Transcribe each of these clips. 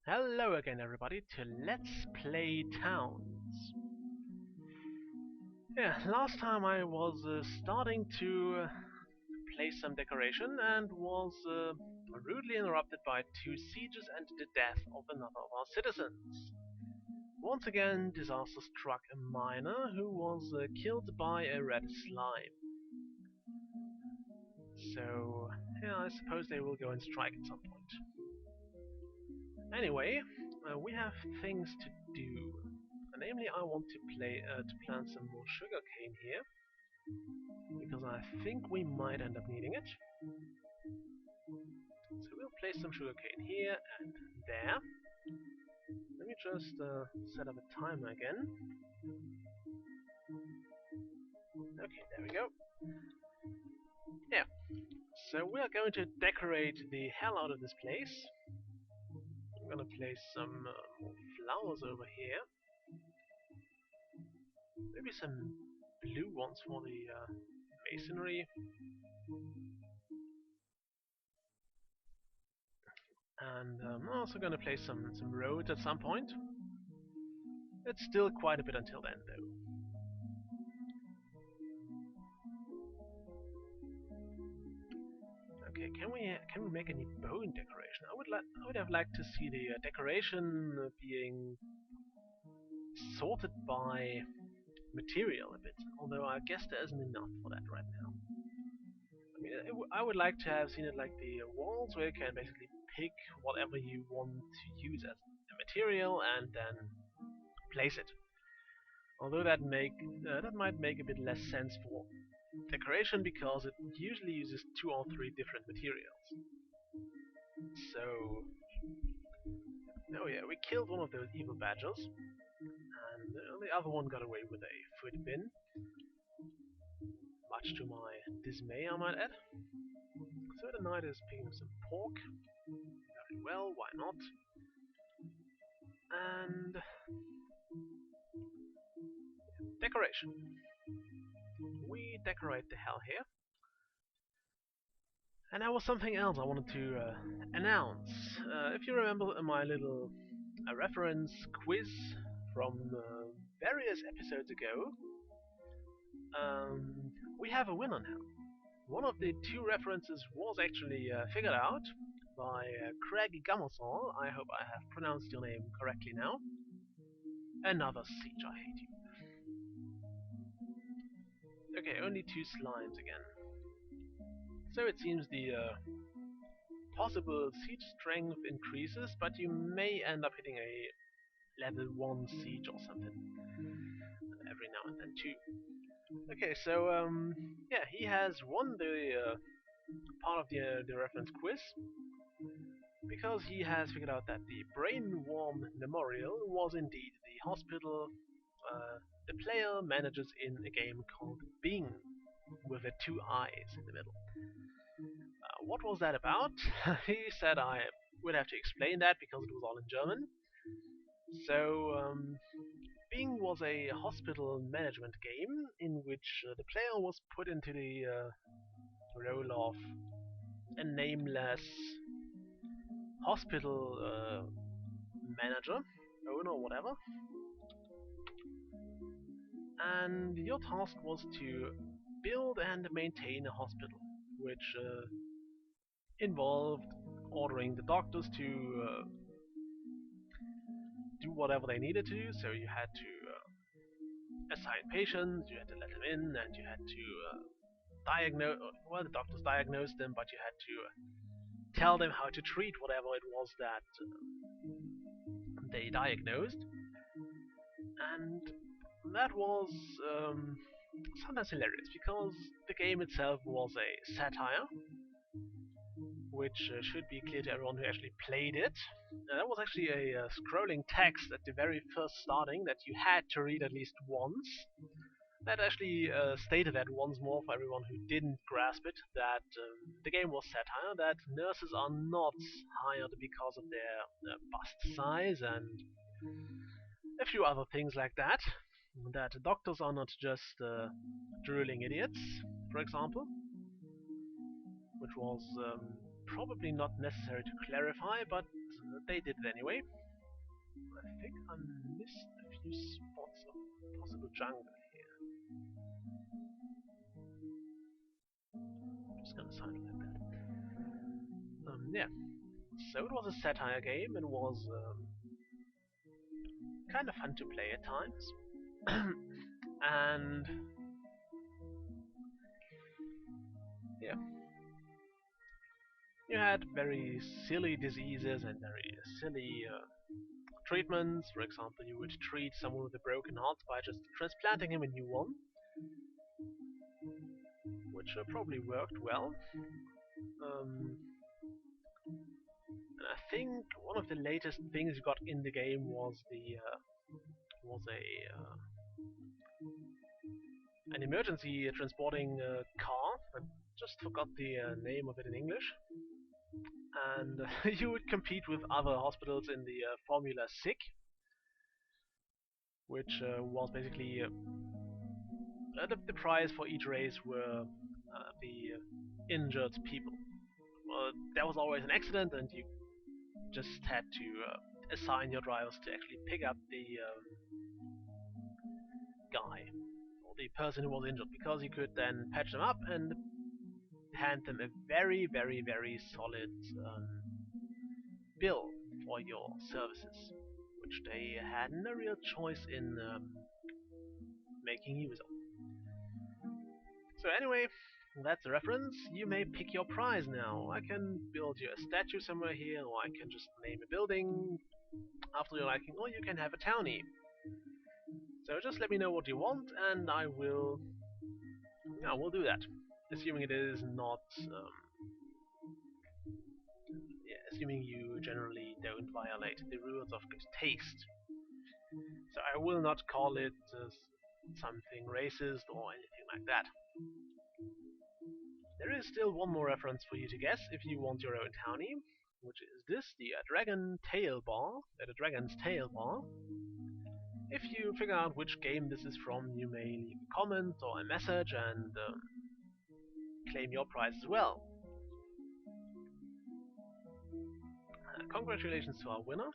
Hello again everybody to Let's Play Towns. Yeah, last time I was starting to place some decoration and was rudely interrupted by two sieges and the death of another of our citizens. Once again, disaster struck a miner who was killed by a red slime. So, yeah, I suppose they will go and strike at some point. Anyway, we have things to do. Namely, I want to plant some more sugarcane here, because I think we might end up needing it. So we'll place some sugarcane here and there. Let me just set up a timer again. Okay, there we go. Yeah, so we are going to decorate the hell out of this place. I'm gonna place some more flowers over here. Maybe some blue ones for the masonry. And I'm also going to place some roads at some point. It's still quite a bit until then, though. Okay, can we make any bone decoration? I would have liked to see the decoration being sorted by material a bit. Although I guess there isn't enough for that right now. I mean, I would like to have seen it like the walls, where you can basically pick whatever you want to use as a material and then place it. Although that might make a bit less sense for decoration because it usually uses 2 or 3 different materials. So, oh yeah, we killed one of those evil badgers, and the other one got away with a food bin, much to my dismay, I might add. So the knight is picking up some pork. Very well, why not? And decoration. We decorate the hell here. And there was something else I wanted to announce. If you remember my little reference quiz from various episodes ago, we have a winner now. One of the 2 references was actually figured out by Craig Gamoson. I hope I have pronounced your name correctly now. Another siege, I hate you. Okay, only 2 slimes again. So it seems the possible siege strength increases, but you may end up hitting a level 1 siege or something every now and then too. Okay, so yeah, he has won the part of the reference quiz because he has figured out that the Brainworm Memorial was indeed the hospital the player manages in a game called Bing, with the 2 eyes in the middle. What was that about? He said I would have to explain that because it was all in German. So, Bing was a hospital management game in which the player was put into the role of a nameless hospital manager, owner, whatever. And your task was to build and maintain a hospital, which involved ordering the doctors to do whatever they needed to do. So you had to assign patients, you had to let them in, and you had to diagnose. Well, the doctors diagnosed them, but you had to tell them how to treat whatever it was that they diagnosed. And that was sometimes hilarious because the game itself was a satire, which should be clear to everyone who actually played it. That was actually a scrolling text at the very first starting that you had to read at least once. That actually stated that once more for everyone who didn't grasp it, that the game was satire, that nurses are not hired because of their bust size and a few other things like that. That doctors are not just drooling idiots, for example, which was probably not necessary to clarify, but they did it anyway. I think I missed a few spots of possible jungle here. I'm just gonna sign it like that. Yeah. So it was a satire game. It was kind of fun to play at times. And yeah, you had very silly diseases and very silly treatments. For example, you would treat someone with a broken heart by just transplanting him a new one, which probably worked well. And I think one of the latest things you got in the game was an emergency transporting car. I just forgot the name of it in English. And you would compete with other hospitals in the Formula SIG, which was basically the prize for each race were the injured people. Well, there was always an accident, and you just had to assign your drivers to actually pick up the guy or the person who was injured, because you could then patch them up and hand them a very, very, very solid bill for your services, which they had no real choice in making use of. So anyway, that's a reference. You may pick your prize now. I can build you a statue somewhere here, or I can just name a building after your liking, or you can have a townie. So just let me know what you want, and I will do that. Assuming it is not, assuming you generally don't violate the rules of good taste. So I will not call it something racist or anything like that. There is still one more reference for you to guess if you want your own townie, which is this, the dragon's tail bar. If you figure out which game this is from, you may leave a comment or a message and claim your prize as well. Congratulations to our winner.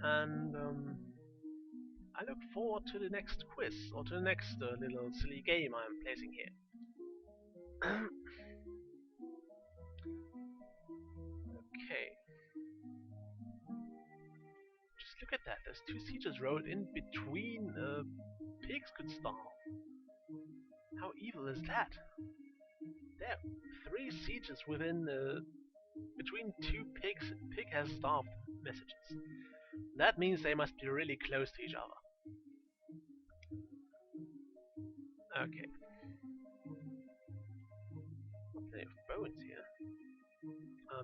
And I look forward to the next quiz, or to the next little silly game I'm placing here. Okay. Just look at that, there's 2 sieges rolled in between. Pigs could starve. How evil is that? There, 3 sieges within between 2 pigs. Pig has starved messages. That means they must be really close to each other. Okay. Plenty of bones here.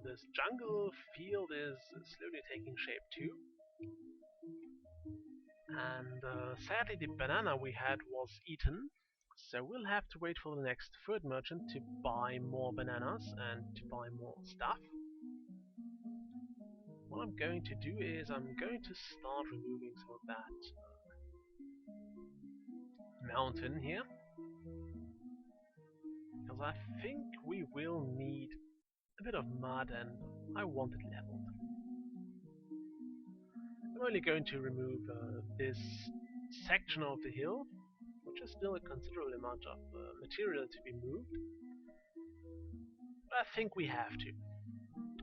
This jungle field is slowly taking shape too. And sadly the banana we had was eaten. So we'll have to wait for the next food merchant to buy more bananas and to buy more stuff. What I'm going to do is I'm going to start removing some of that mountain here, because I think we will need a bit of mud and I want it leveled. I'm only going to remove this section of the hill, which is still a considerable amount of material to be moved. But I think we have to.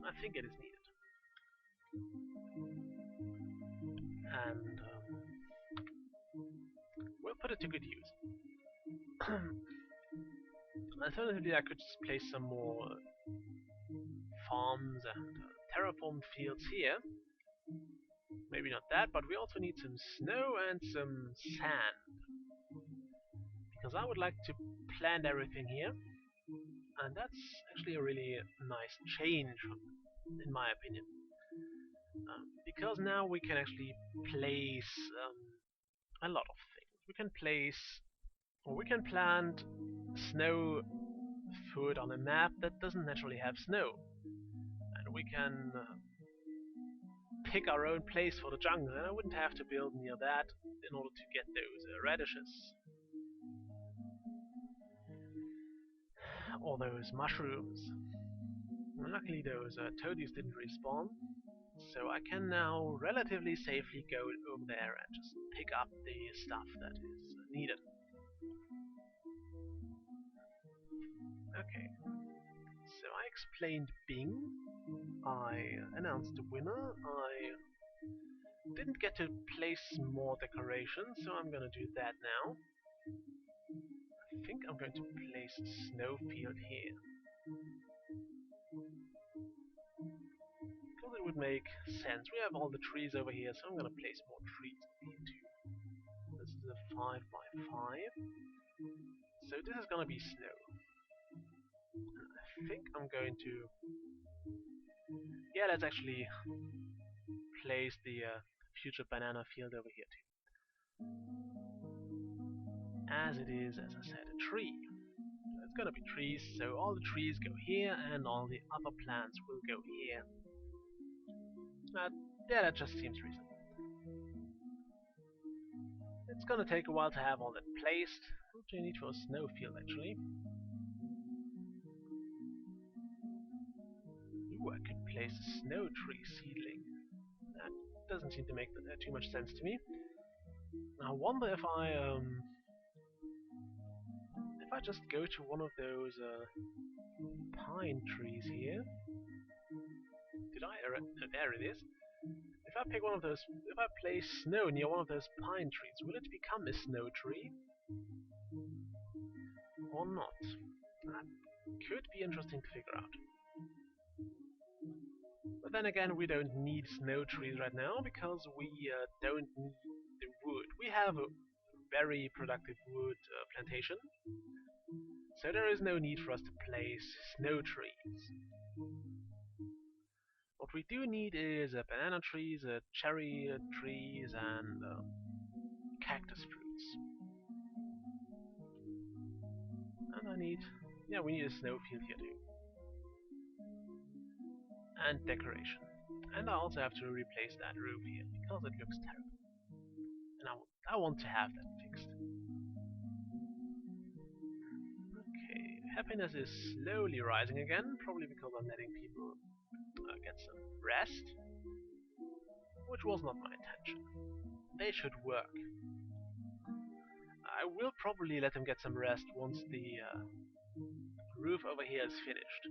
I think it is needed. And we'll put it to good use. Alternatively, I could just place some more farms and terraformed fields here. Maybe not that, but we also need some snow and some sand. Because I would like to plant everything here. And that's actually a really nice change, in my opinion. Because now we can actually place a lot of things. We can place, or we can plant snow food on a map that doesn't naturally have snow. And we can pick our own place for the jungle, and I wouldn't have to build near that in order to get those radishes. all those mushrooms. And luckily those toadies didn't respawn, so I can now relatively safely go over there and just pick up the stuff that is needed. Okay, so I explained Bing, I announced the winner, I didn't get to place more decorations, so I'm gonna do that now. I think I'm going to place a snowfield here, because it would make sense. We have all the trees over here, so I'm gonna place more trees over here too. This is a 5 by 5, so this is gonna be snow. I think I'm going to... Yeah, let's actually place the future banana field over here too. As it is, as I said, a tree. It's gonna be trees, so all the trees go here and all the other plants will go here. Yeah, that just seems reasonable. It's gonna take a while to have all that placed. What do you need for a snowfield actually? Ooh, I could place a snow tree seedling. That doesn't seem to make too much sense to me. I wonder if I just go to one of those pine trees here. Did I? There it is. If I pick one of those, if I place snow near one of those pine trees, will it become a snow tree? Or not? That could be interesting to figure out. But then again, we don't need snow trees right now because we don't need the wood. We have a very productive wood plantation, so there is no need for us to place snow trees. What we do need is banana trees, cherry trees, and cactus fruits. And we need a snowfield here too. And decoration. And I also have to replace that roof here because it looks terrible. And I want to have that fixed. Okay, happiness is slowly rising again, probably because I'm letting people get some rest, which was not my intention. They should work. I will probably let them get some rest once the roof over here is finished.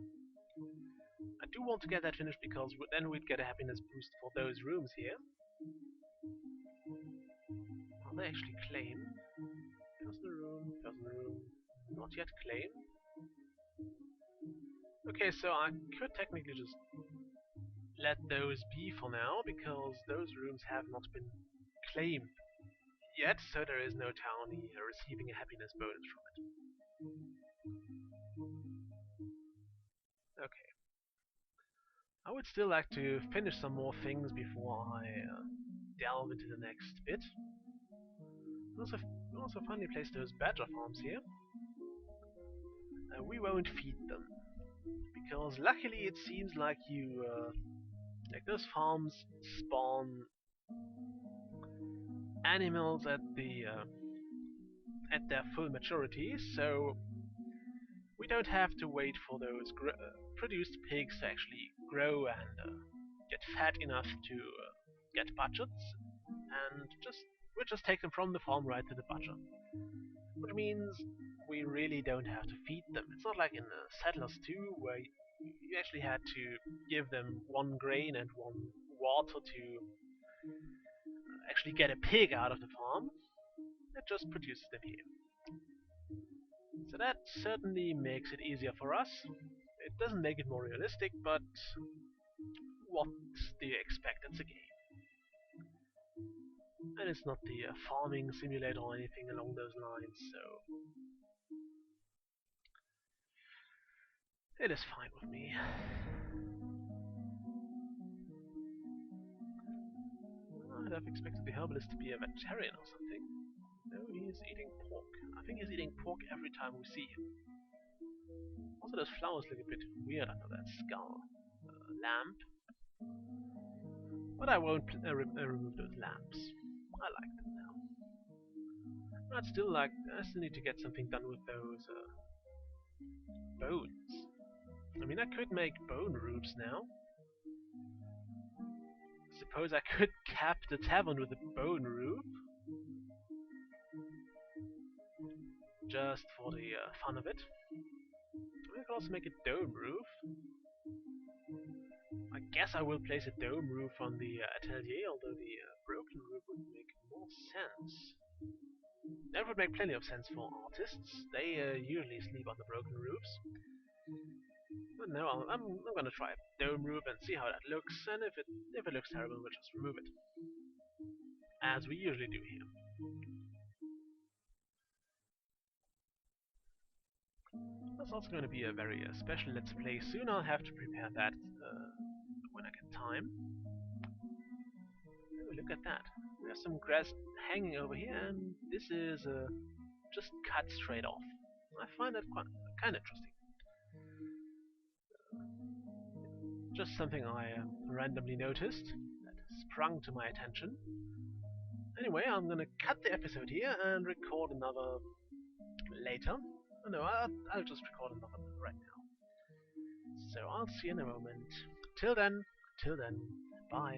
I do want to get that finished because then we'd get a happiness boost for those rooms here. Are they actually claimed? Personal room, not yet claimed. Okay, so I could technically just let those be for now, because those rooms have not been claimed yet, so there is no townie receiving a happiness bonus from it. Okay. I would still like to finish some more things before I delve into the next bit. Also finally place those badger farms here. We won't feed them, because luckily it seems like like those farms spawn animals at their full maturity, so we don't have to wait for those produced pigs to actually grow and get fat enough to get budgets, and we just take them from the farm right to the butcher, which means we really don't have to feed them. It's not like in Settlers 2 where you actually had to give them one grain and one water to actually get a pig out of the farm. It just produces them here. So that certainly makes it easier for us. It doesn't make it more realistic, but what do you expect? It's a game. And it's not the farming simulator or anything along those lines, so it is fine with me. I'd have expected the herbalist to be a vegetarian or something. No, he's eating pork. I think he's eating pork every time we see him. Also, those flowers look a bit weird under that skull lamp. But I won't remove those lamps. I like them now. I still need to get something done with those bones. I mean, I could make bone roofs now. Suppose I could cap the tavern with a bone roof. Just for the fun of it. I could also make a dome roof. I guess I will place a dome roof on the atelier, although the broken roof would make more sense. That would make plenty of sense for artists. They usually sleep on the broken roofs. But no, I'm gonna try a dome roof and see how that looks, and if it looks terrible, we'll just remove it. As we usually do here. That's also going to be a very special Let's Play soon. I'll have to prepare that when I get time. Oh, look at that. We have some grass hanging over here, and this is just cut straight off. I find that quite kind of interesting. Just something I randomly noticed that sprung to my attention. Anyway, I'm gonna cut the episode here and record another later. Oh, no, I'll just record another right now. So I'll see you in a moment. Till then, bye.